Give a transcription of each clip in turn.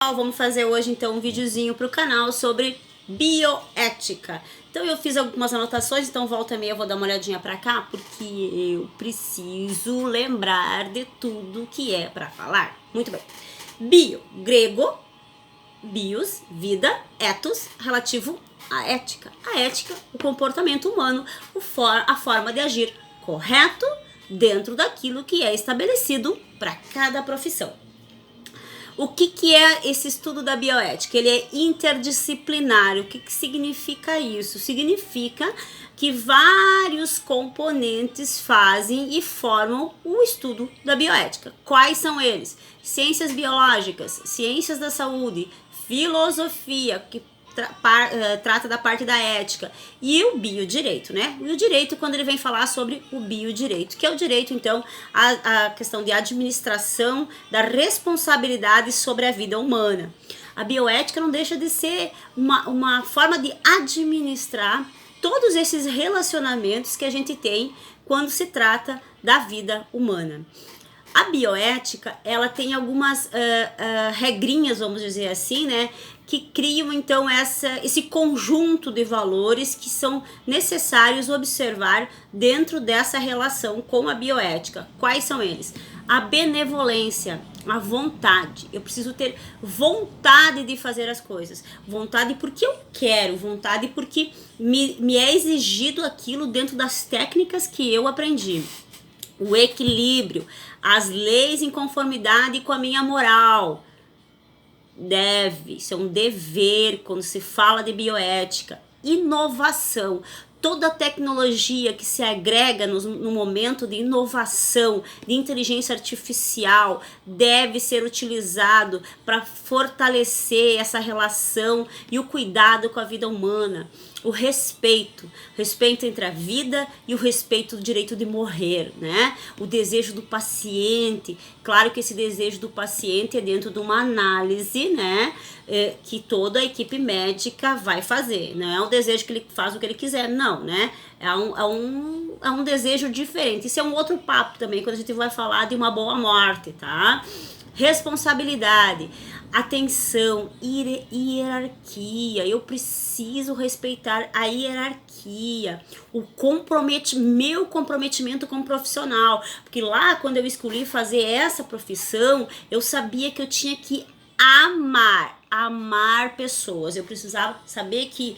Vamos fazer hoje então um videozinho para o canal sobre bioética. Então eu fiz algumas anotações, então volta e meia eu vou dar uma olhadinha para cá, porque eu preciso lembrar de tudo que é para falar. Muito bem. Bio, grego, bios, vida, ethos, relativo à ética. A ética, o comportamento humano, a forma de agir correto dentro daquilo que é estabelecido para cada profissão. O que é esse estudo da bioética? Ele é interdisciplinar. O que significa isso? Significa que vários componentes fazem e formam o estudo da bioética. Quais são eles? Ciências biológicas, ciências da saúde, filosofia, que trata da parte da ética, e o biodireito, né? E o direito, quando ele vem falar sobre o biodireito, que é o direito, então, a questão de administração da responsabilidade sobre a vida humana. A bioética não deixa de ser uma forma de administrar todos esses relacionamentos que a gente tem quando se trata da vida humana. A bioética, ela tem algumas regrinhas, vamos dizer assim, né, que criam então esse conjunto de valores que são necessários observar dentro dessa relação com a bioética. Quais são eles? A benevolência, a vontade. Eu preciso ter vontade de fazer as coisas. Vontade porque eu quero, vontade porque me é exigido aquilo dentro das técnicas que eu aprendi. O equilíbrio, as leis em conformidade com a minha moral. Isso é um dever quando se fala de bioética. Inovação. Toda tecnologia que se agrega no momento de inovação, de inteligência artificial, deve ser utilizado para fortalecer essa relação e o cuidado com a vida humana. O respeito entre a vida e o respeito do direito de morrer, né? O desejo do paciente, claro que esse desejo do paciente é dentro de uma análise, né? Que toda a equipe médica vai fazer, não é um desejo que ele faz o que ele quiser, não, né? É um desejo diferente. Isso é um outro papo também, quando a gente vai falar de uma boa morte, tá? Responsabilidade, atenção, hierarquia. Eu preciso respeitar a hierarquia, meu comprometimento como profissional, porque lá quando eu escolhi fazer essa profissão, eu sabia que eu tinha que amar pessoas. Eu precisava saber que,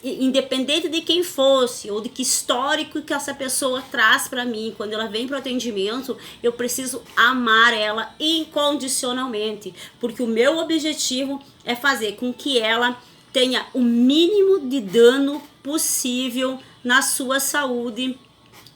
independente de quem fosse ou de que histórico que essa pessoa traz para mim, quando ela vem para o atendimento, eu preciso amar ela incondicionalmente, porque o meu objetivo é fazer com que ela tenha o mínimo de dano possível na sua saúde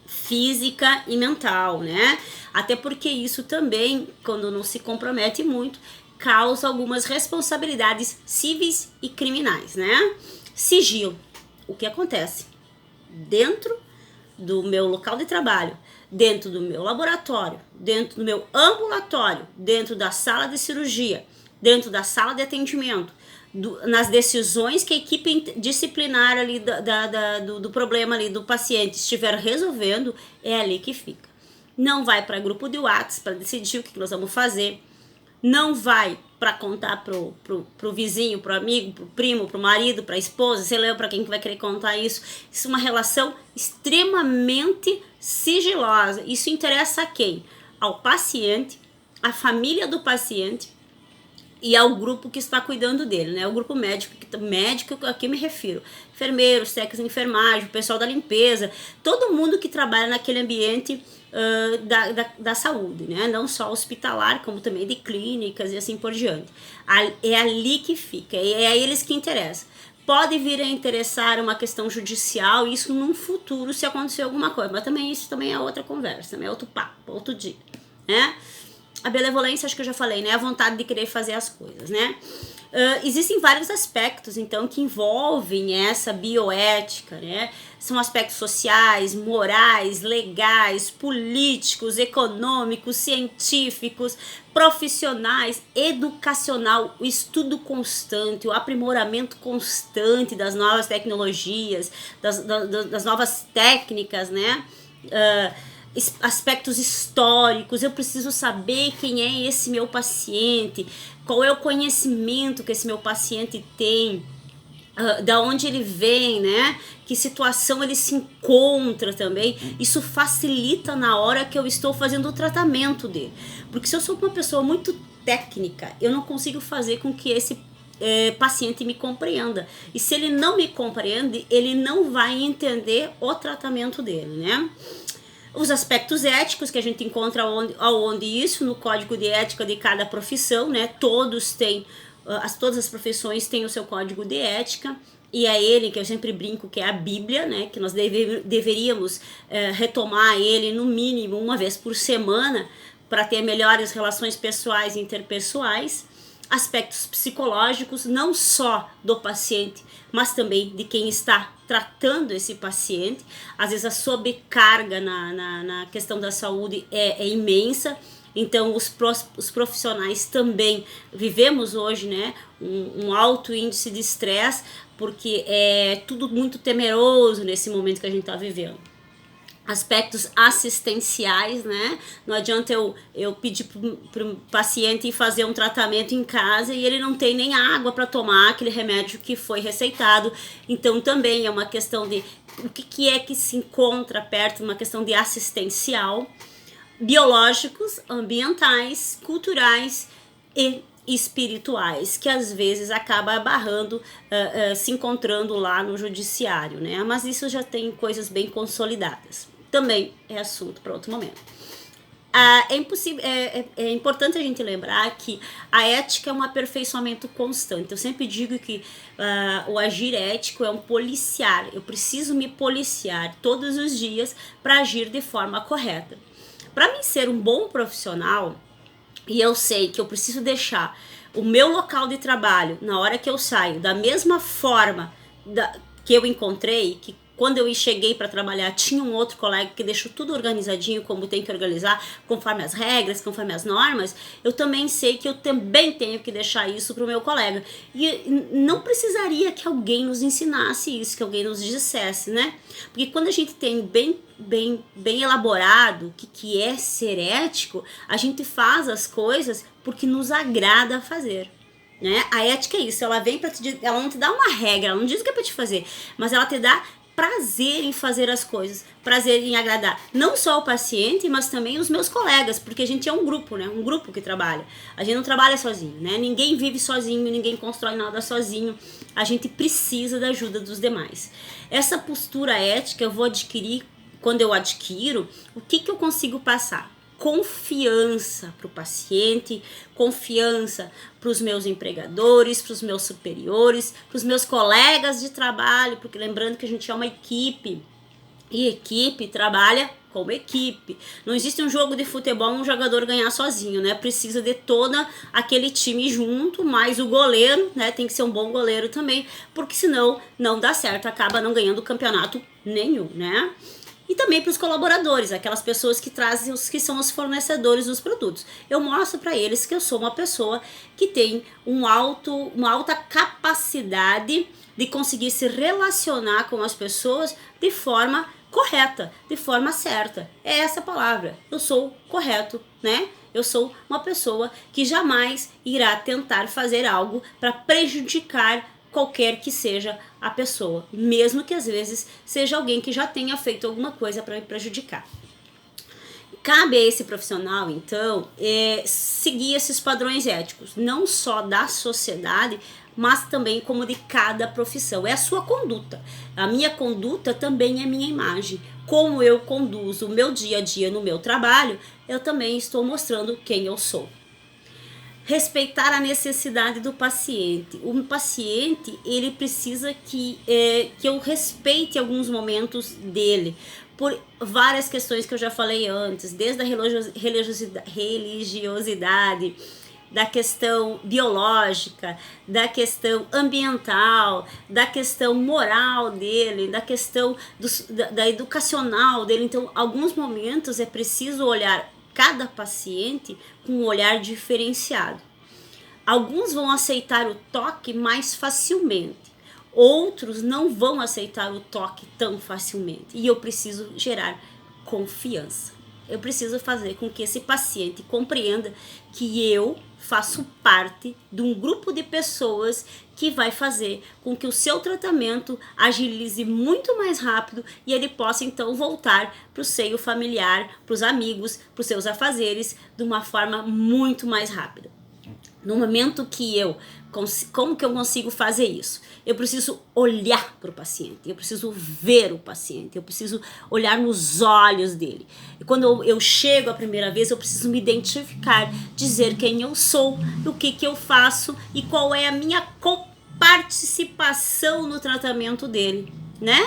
física e mental, né? Até porque isso também, quando não se compromete muito, causa algumas responsabilidades cíveis e criminais, né? Sigilo. O que acontece dentro do meu local de trabalho, dentro do meu laboratório, dentro do meu ambulatório, dentro da sala de cirurgia, dentro da sala de atendimento, nas decisões que a equipe disciplinar ali do problema ali do paciente estiver resolvendo, é ali que fica. Não vai para grupo de WhatsApp para decidir o que nós vamos fazer. Não vai para contar pro vizinho, pro amigo, pro primo, pro marido, pra esposa, sei lá para quem que vai querer contar isso. Isso é uma relação extremamente sigilosa. Isso interessa a quem? Ao paciente, à família do paciente e ao grupo que está cuidando dele, né? O grupo médico a que me refiro. Enfermeiros, técnicos de enfermagem, o pessoal da limpeza, todo mundo que trabalha naquele ambiente da saúde, né? Não só hospitalar, como também de clínicas e assim por diante. É ali que fica, é a eles que interessa. Pode vir a interessar uma questão judicial, isso num futuro, se acontecer alguma coisa, mas também isso também é outra conversa, também é outro papo, outro dia, né? A benevolência, acho que eu já falei, né? A vontade de querer fazer as coisas, né? Existem vários aspectos, então, que envolvem essa bioética, né? São aspectos sociais, morais, legais, políticos, econômicos, científicos, profissionais, educacional, o estudo constante, o aprimoramento constante das novas tecnologias, das novas técnicas, né? aspectos históricos, eu preciso saber quem é esse meu paciente, qual é o conhecimento que esse meu paciente tem, da onde ele vem, né? Que situação ele se encontra também. Isso facilita na hora que eu estou fazendo o tratamento dele. Porque se eu sou uma pessoa muito técnica, eu não consigo fazer com que esse paciente me compreenda. E se ele não me compreende, ele não vai entender o tratamento dele, né? Os aspectos éticos que a gente encontra onde isso no código de ética de cada profissão, né? Todas as profissões têm o seu código de ética, e é ele que eu sempre brinco que é a Bíblia, né? Que nós deveríamos retomar ele no mínimo uma vez por semana para ter melhores relações pessoais e interpessoais. Aspectos psicológicos, não só do paciente, mas também de quem está tratando esse paciente. Às vezes a sobrecarga na questão da saúde é imensa, então os profissionais também vivemos hoje, né, um alto índice de estresse, porque é tudo muito temeroso nesse momento que a gente está vivendo. Aspectos assistenciais, né? Não adianta eu pedir para o paciente fazer um tratamento em casa e ele não tem nem água para tomar aquele remédio que foi receitado. Então também é uma questão de o que é que se encontra perto, uma questão de assistencial, biológicos, ambientais, culturais e espirituais, que às vezes acaba barrando, se encontrando lá no judiciário, né? Mas isso já tem coisas bem consolidadas. Também é assunto para outro momento. É importante a gente lembrar que a ética é um aperfeiçoamento constante. Eu sempre digo que o agir ético é um policiar. Eu preciso me policiar todos os dias para agir de forma correta. Para mim ser um bom profissional, e eu sei que eu preciso deixar o meu local de trabalho, na hora que eu saio, da mesma forma que eu encontrei, que quando eu cheguei para trabalhar, tinha um outro colega que deixou tudo organizadinho, como tem que organizar, conforme as regras, conforme as normas, eu também sei que eu também tenho que deixar isso para o meu colega. E não precisaria que alguém nos ensinasse isso, que alguém nos dissesse, né? Porque quando a gente tem bem elaborado o que é ser ético, a gente faz as coisas porque nos agrada fazer. Né? A ética é isso, ela vem para te dizer, ela não te dá uma regra, ela não diz o que é para te fazer, mas ela te dá prazer em fazer as coisas, prazer em agradar não só o paciente, mas também os meus colegas, porque a gente é um grupo, né? Um grupo que trabalha. A gente não trabalha sozinho, né? Ninguém vive sozinho, ninguém constrói nada sozinho. A gente precisa da ajuda dos demais. Essa postura ética eu vou adquirir, quando eu adquiro, o que eu consigo passar? Confiança para o paciente, confiança para os meus empregadores, para os meus superiores, para os meus colegas de trabalho, porque lembrando que a gente é uma equipe, e equipe trabalha como equipe. Não existe um jogo de futebol um jogador ganhar sozinho, né? Precisa de todo aquele time junto, mais o goleiro, né? Tem que ser um bom goleiro também, porque senão não dá certo, acaba não ganhando campeonato nenhum, né? E também para os colaboradores, aquelas pessoas que trazem, que são os fornecedores dos produtos. Eu mostro para eles que eu sou uma pessoa que tem uma alta capacidade de conseguir se relacionar com as pessoas de forma correta, de forma certa. É essa a palavra. Eu sou correto, né? Eu sou uma pessoa que jamais irá tentar fazer algo para prejudicar qualquer que seja a pessoa, mesmo que às vezes seja alguém que já tenha feito alguma coisa para me prejudicar. Cabe a esse profissional, então, seguir esses padrões éticos, não só da sociedade, mas também como de cada profissão. É a sua conduta. A minha conduta também é minha imagem. Como eu conduzo o meu dia a dia no meu trabalho, eu também estou mostrando quem eu sou. Respeitar a necessidade do paciente. O paciente, ele precisa que eu respeite alguns momentos dele, por várias questões que eu já falei antes, desde a religiosidade, da questão biológica, da questão ambiental, da questão moral dele, da questão da educacional dele. Então, alguns momentos é preciso olhar cada paciente com um olhar diferenciado. Alguns vão aceitar o toque mais facilmente, outros não vão aceitar o toque tão facilmente, e eu preciso gerar confiança. eu preciso fazer com que esse paciente compreenda que eu faço parte de um grupo de pessoas que vai fazer com que o seu tratamento agilize muito mais rápido e ele possa então voltar para o seio familiar, para os amigos, para os seus afazeres de uma forma muito mais rápida. No momento que como que eu consigo fazer isso? Eu preciso olhar para o paciente, eu preciso ver o paciente, eu preciso olhar nos olhos dele. E quando eu chego a primeira vez, eu preciso me identificar, dizer quem eu sou, o que eu faço e qual é a minha participação no tratamento dele, né?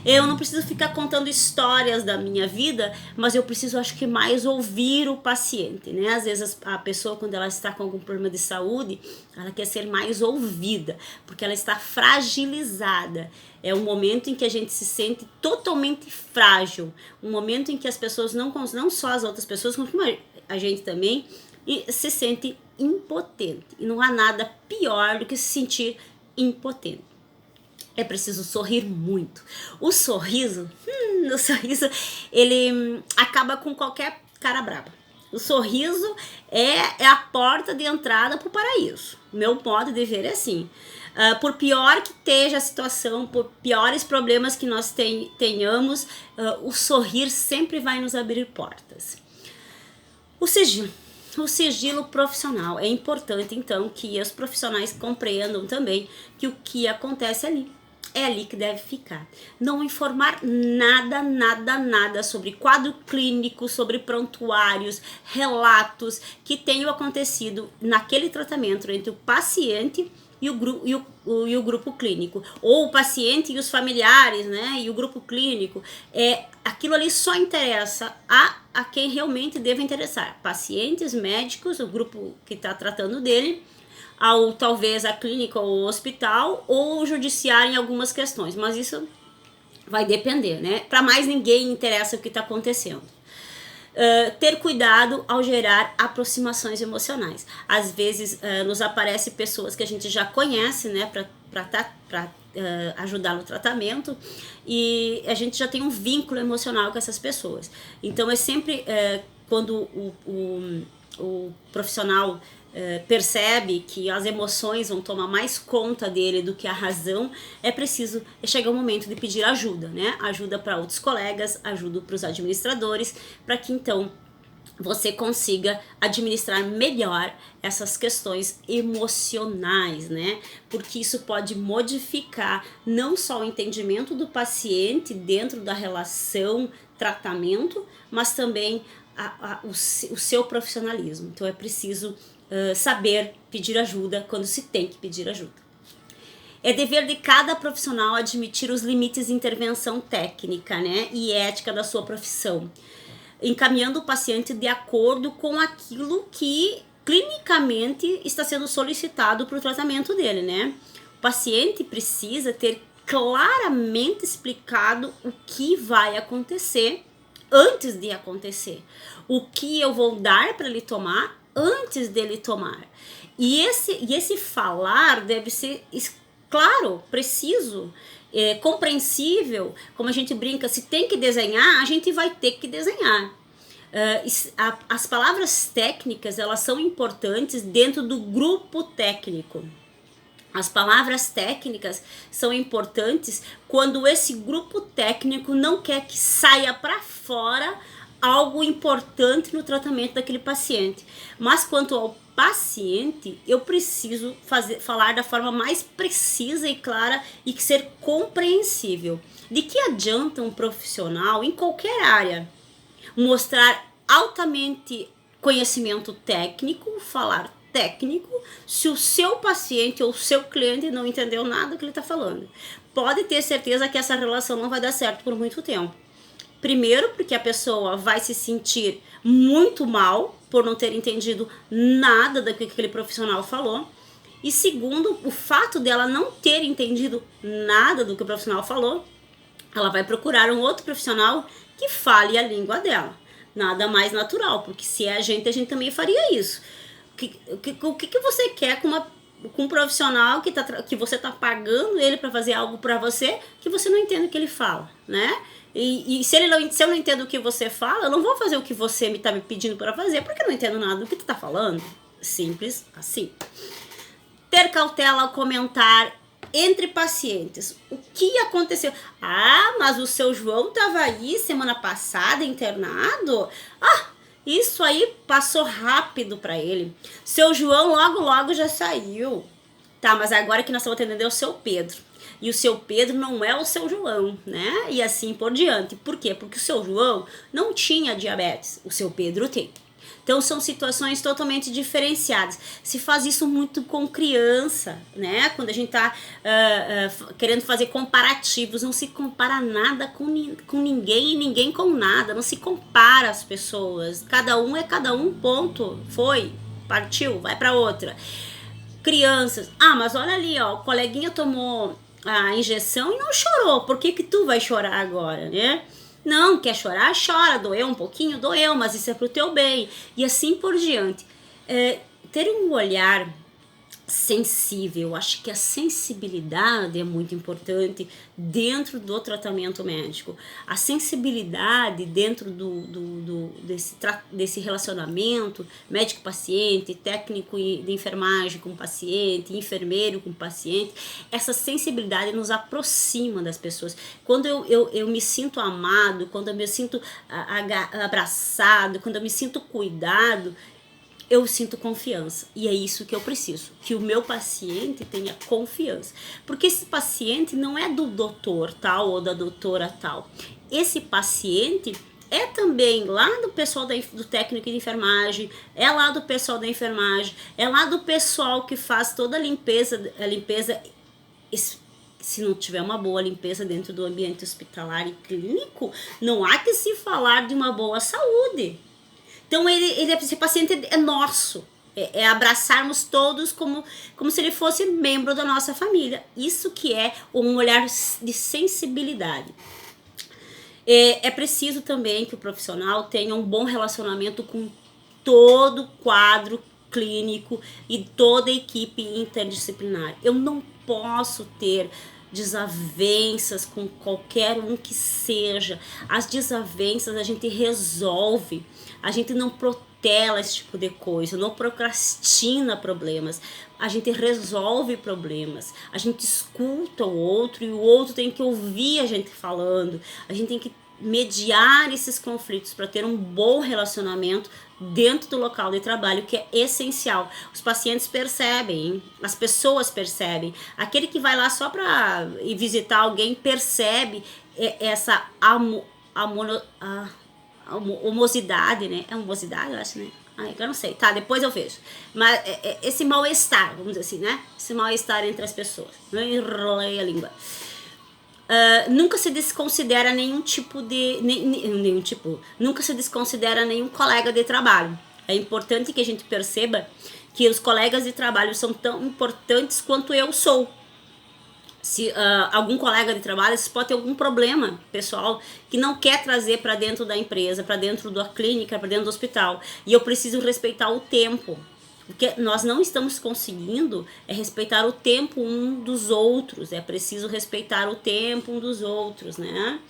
Eu não preciso ficar contando histórias da minha vida, mas eu preciso, acho que mais ouvir o paciente, né? Às vezes a pessoa, quando ela está com algum problema de saúde, ela quer ser mais ouvida, porque ela está fragilizada. É um momento em que a gente se sente totalmente frágil, um momento em que as pessoas, não só as outras pessoas, como a gente também, se sente impotente. E não há nada pior do que se sentir impotente. É preciso sorrir muito. O sorriso, ele acaba com qualquer cara brava. O sorriso é a porta de entrada para o paraíso. Meu modo de ver é assim. Por pior que esteja a situação, por piores problemas que nós tenhamos, o sorrir sempre vai nos abrir portas. O sigilo profissional. É importante, então, que os profissionais compreendam também que o que acontece ali é ali que deve ficar. Não informar nada sobre quadro clínico, sobre prontuários, relatos que tenham acontecido naquele tratamento entre o paciente e o grupo clínico, ou o paciente e os familiares, né, e o grupo clínico. Aquilo ali só interessa a quem realmente deve interessar, pacientes, médicos, o grupo que está tratando dele, talvez a clínica ou o hospital, ou o judiciário em algumas questões, mas isso vai depender, né? Para mais ninguém interessa o que está acontecendo. Ter cuidado ao gerar aproximações emocionais. Às vezes nos aparece pessoas que a gente já conhece, né, para ajudar no tratamento, e a gente já tem um vínculo emocional com essas pessoas. Então é sempre quando o profissional percebe que as emoções vão tomar mais conta dele do que a razão, é preciso chegar o momento de pedir ajuda, né? Ajuda para outros colegas, ajuda para os administradores, para que então você consiga administrar melhor essas questões emocionais, né? Porque isso pode modificar não só o entendimento do paciente dentro da relação tratamento, mas também o seu profissionalismo. Então é preciso saber pedir ajuda quando se tem que pedir ajuda. É dever de cada profissional admitir os limites de intervenção técnica, né, e ética da sua profissão, encaminhando o paciente de acordo com aquilo que clinicamente está sendo solicitado para o tratamento dele, né? O paciente precisa ter claramente explicado o que vai acontecer antes de acontecer, o que eu vou dar para ele tomar antes dele tomar. E esse falar deve ser claro, preciso, compreensível. Como a gente brinca, se tem que desenhar, a gente vai ter que desenhar. As palavras técnicas, elas são importantes dentro do grupo técnico. As palavras técnicas são importantes quando esse grupo técnico não quer que saia para fora algo importante no tratamento daquele paciente. Mas quanto ao paciente, eu preciso falar da forma mais precisa e clara e ser compreensível. De que adianta um profissional em qualquer área mostrar altamente conhecimento técnico, falar técnico, se o seu paciente ou o seu cliente não entendeu nada do que ele está falando? Pode ter certeza que essa relação não vai dar certo por muito tempo. Primeiro, porque a pessoa vai se sentir muito mal por não ter entendido nada do que aquele profissional falou. E segundo, o fato dela não ter entendido nada do que o profissional falou, ela vai procurar um outro profissional que fale a língua dela. Nada mais natural, porque se é a gente também faria isso. O que você quer com uma com um profissional que você tá pagando ele para fazer algo para você que você não entende o que ele fala, né? E se eu não entendo o que você fala, eu não vou fazer o que você tá me pedindo para fazer, porque eu não entendo nada do que tu tá falando. Simples assim. Ter cautela ao comentar entre pacientes. O que aconteceu? Ah, mas o seu João estava aí semana passada internado? Ah, isso aí passou rápido para ele. Seu João logo já saiu. Tá, mas agora que nós estamos atendendo é o seu Pedro. E o seu Pedro não é o seu João, né? E assim por diante. Por quê? Porque o seu João não tinha diabetes. O seu Pedro tem. Então são situações totalmente diferenciadas. Se faz isso muito com criança, né? Quando a gente tá querendo fazer comparativos, não se compara nada com ninguém e ninguém com nada. Não se compara as pessoas. Cada um é cada um, ponto. Foi, partiu, vai para outra. Crianças, mas olha ali, ó, o coleguinha tomou a injeção e não chorou. Por que tu vai chorar agora, né? Não, quer chorar? Chora. Doeu um pouquinho? Doeu, mas isso é pro teu bem. E assim por diante. Ter um olhar sensível, acho que a sensibilidade é muito importante dentro do tratamento médico. A sensibilidade dentro desse relacionamento médico-paciente, técnico de enfermagem com paciente, enfermeiro com paciente, essa sensibilidade nos aproxima das pessoas. Quando eu me sinto amado, quando eu me sinto abraçado, quando eu me sinto cuidado, eu sinto confiança. E é isso que eu preciso, que o meu paciente tenha confiança. Porque esse paciente não é do doutor tal ou da doutora tal. Esse paciente é também lá do pessoal do técnico de enfermagem, é lá do pessoal da enfermagem, é lá do pessoal que faz toda a limpeza, se não tiver uma boa limpeza dentro do ambiente hospitalar e clínico, não há que se falar de uma boa saúde. Então, esse paciente é nosso, é abraçarmos todos como se ele fosse membro da nossa família. Isso que é um olhar de sensibilidade. É preciso também que o profissional tenha um bom relacionamento com todo o quadro clínico e toda a equipe interdisciplinar. Eu não posso ter desavenças com qualquer um que seja. As desavenças a gente resolve. A gente não protela esse tipo de coisa, não procrastina problemas. A gente resolve problemas. A gente escuta o outro e o outro tem que ouvir a gente falando. A gente tem que mediar esses conflitos para ter um bom relacionamento dentro do local de trabalho, que é essencial. Os pacientes percebem, hein? As pessoas percebem. Aquele que vai lá só para ir visitar alguém percebe essa homosidade, né? É homosidade, eu acho, né? Eu não sei. Tá, depois eu vejo. Mas esse mal-estar, vamos dizer assim, né? Esse mal-estar entre as pessoas. Não enrolei a língua. Nunca se desconsidera nunca se desconsidera nenhum colega de trabalho. É importante que a gente perceba que os colegas de trabalho são tão importantes quanto eu sou. Se algum colega de trabalho pode ter algum problema pessoal que não quer trazer para dentro da empresa, para dentro da clínica, para dentro do hospital, e eu preciso respeitar o tempo. Porque nós não estamos conseguindo respeitar o tempo um dos outros. É preciso respeitar o tempo um dos outros, né?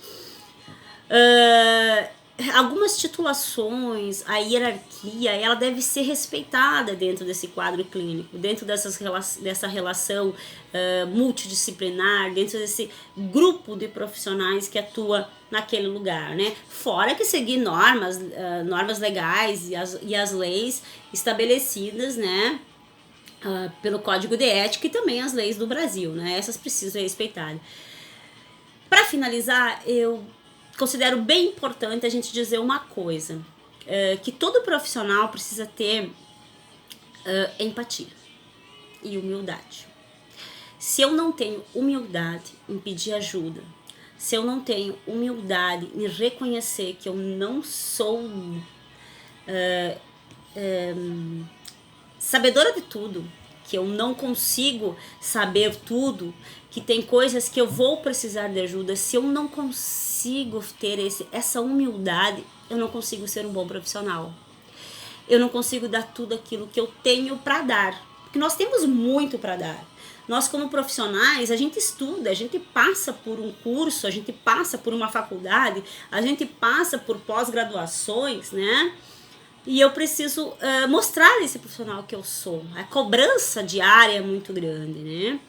Algumas titulações, a hierarquia, ela deve ser respeitada dentro desse quadro clínico, dentro dessa relação multidisciplinar, dentro desse grupo de profissionais que atua naquele lugar, né? Fora que seguir normas legais e as leis estabelecidas, né? Pelo Código de Ética e também as leis do Brasil, né? Essas precisam ser respeitadas. Para finalizar, eu considero bem importante a gente dizer uma coisa, que todo profissional precisa ter empatia e humildade. Se eu não tenho humildade em pedir ajuda, se eu não tenho humildade em reconhecer que eu não sou sabedora de tudo, que eu não consigo saber tudo, que tem coisas que eu vou precisar de ajuda, se eu não consigo ter essa humildade, eu não consigo ser um bom profissional. Eu não consigo dar tudo aquilo que eu tenho para dar. porque nós temos muito para dar. Nós, como profissionais, a gente estuda, a gente passa por um curso, a gente passa por uma faculdade, a gente passa por pós-graduações, né? E eu preciso mostrar esse profissional que eu sou. A cobrança diária é muito grande, né?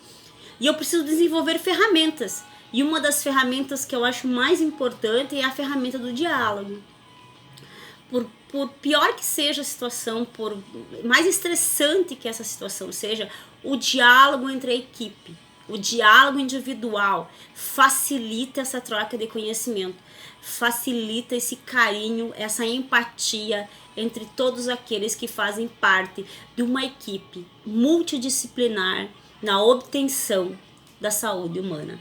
E eu preciso desenvolver ferramentas. E uma das ferramentas que eu acho mais importante é a ferramenta do diálogo. Por pior que seja a situação, por mais estressante que essa situação seja, o diálogo entre a equipe, o diálogo individual facilita essa troca de conhecimento, facilita esse carinho, essa empatia entre todos aqueles que fazem parte de uma equipe multidisciplinar na obtenção da saúde humana.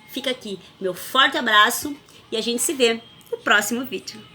Fica aqui meu forte abraço e a gente se vê no próximo vídeo.